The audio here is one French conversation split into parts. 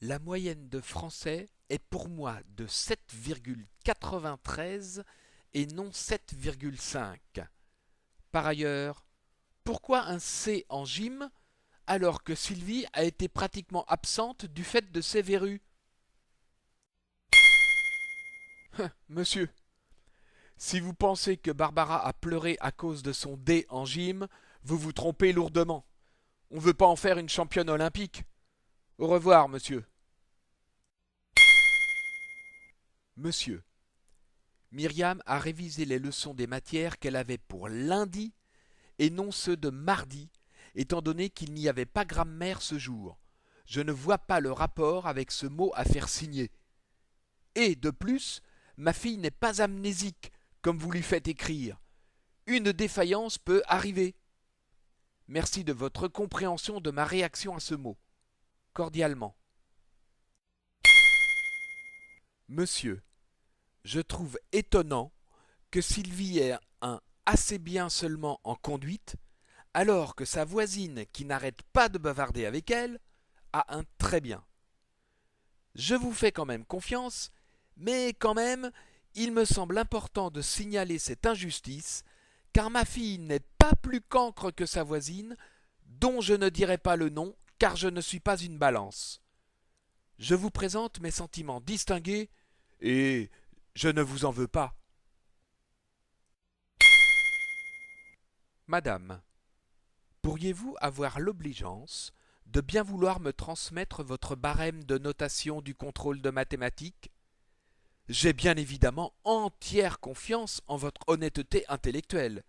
La moyenne de français est pour moi de 7,93 et non 7,5. Par ailleurs, pourquoi un C en gym alors que Sylvie a été pratiquement absente du fait de ses verrues? Monsieur, si vous pensez que Barbara a pleuré à cause de son D en gym, vous vous trompez lourdement. On ne veut pas en faire une championne olympique. Au revoir, monsieur. Monsieur, Myriam a révisé les leçons des matières qu'elle avait pour lundi et non ceux de mardi, étant donné qu'il n'y avait pas grammaire ce jour. Je ne vois pas le rapport avec ce mot à faire signer. Et, de plus, ma fille n'est pas amnésique, comme vous lui faites écrire. Une défaillance peut arriver. Merci de votre compréhension de ma réaction à ce mot. Cordialement. Monsieur, je trouve étonnant que Sylvie ait un assez bien seulement en conduite, alors que sa voisine, qui n'arrête pas de bavarder avec elle, a un très bien. Je vous fais quand même confiance, mais quand même, il me semble important de signaler cette injustice, car ma fille n'est pas plus cancre que sa voisine, dont je ne dirai pas le nom, car je ne suis pas une balance. Je vous présente mes sentiments distingués, et je ne vous en veux pas. Madame, pourriez-vous avoir l'obligeance de bien vouloir me transmettre votre barème de notation du contrôle de mathématiques? J'ai bien évidemment entière confiance en votre honnêteté intellectuelle,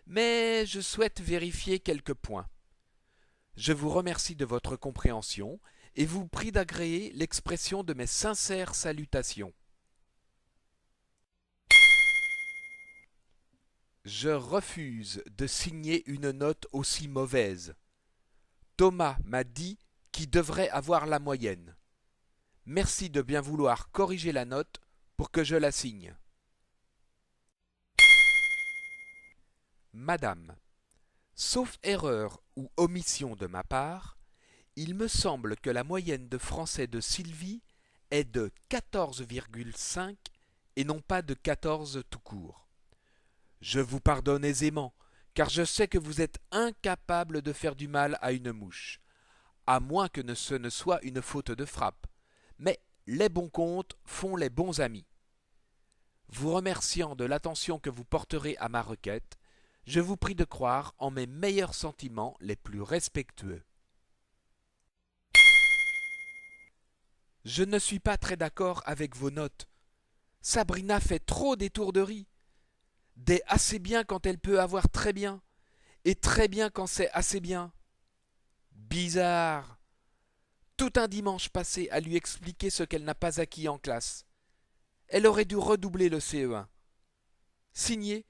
mais je souhaite vérifier quelques points. Je vous remercie de votre compréhension et vous prie d'agréer l'expression de mes sincères salutations. Je refuse de signer une note aussi mauvaise. Thomas m'a dit qu'il devrait avoir la moyenne. Merci de bien vouloir corriger la note pour que je la signe. Madame, sauf erreur ou omission de ma part, il me semble que la moyenne de français de Sylvie est de 14,5 et non pas de 14 tout court. Je vous pardonne aisément, car je sais que vous êtes incapable de faire du mal à une mouche, à moins que ce ne soit une faute de frappe. Mais les bons comptes font les bons amis. Vous remerciant de l'attention que vous porterez à ma requête, je vous prie de croire en mes meilleurs sentiments les plus respectueux. Je ne suis pas très d'accord avec vos notes. Sabrina fait trop d'étourderies. Des assez bien quand elle peut avoir très bien, et très bien quand c'est assez bien. Bizarre. Tout un dimanche passé à lui expliquer ce qu'elle n'a pas acquis en classe. Elle aurait dû redoubler le CE1. Signé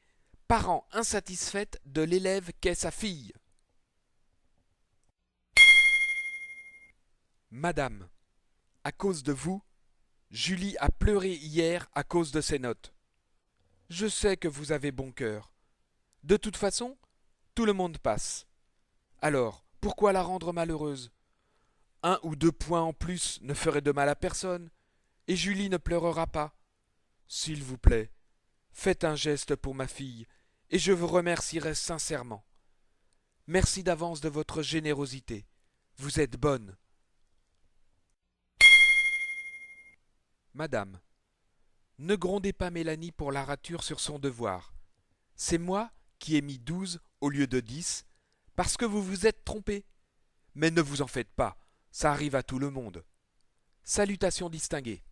Parent insatisfaite de l'élève qu'est sa fille. Madame, à cause de vous, Julie a pleuré hier à cause de ses notes. Je sais que vous avez bon cœur. De toute façon, tout le monde passe. Alors, pourquoi la rendre malheureuse? 1 ou 2 points en plus ne feraient de mal à personne, et Julie ne pleurera pas. S'il vous plaît, faites un geste pour ma fille, et je vous remercierai sincèrement. Merci d'avance de votre générosité. Vous êtes bonne. Madame, ne grondez pas Mélanie pour la rature sur son devoir. C'est moi qui ai mis 12 au lieu de 10, parce que vous vous êtes trompé. Mais ne vous en faites pas, ça arrive à tout le monde. Salutations distinguées.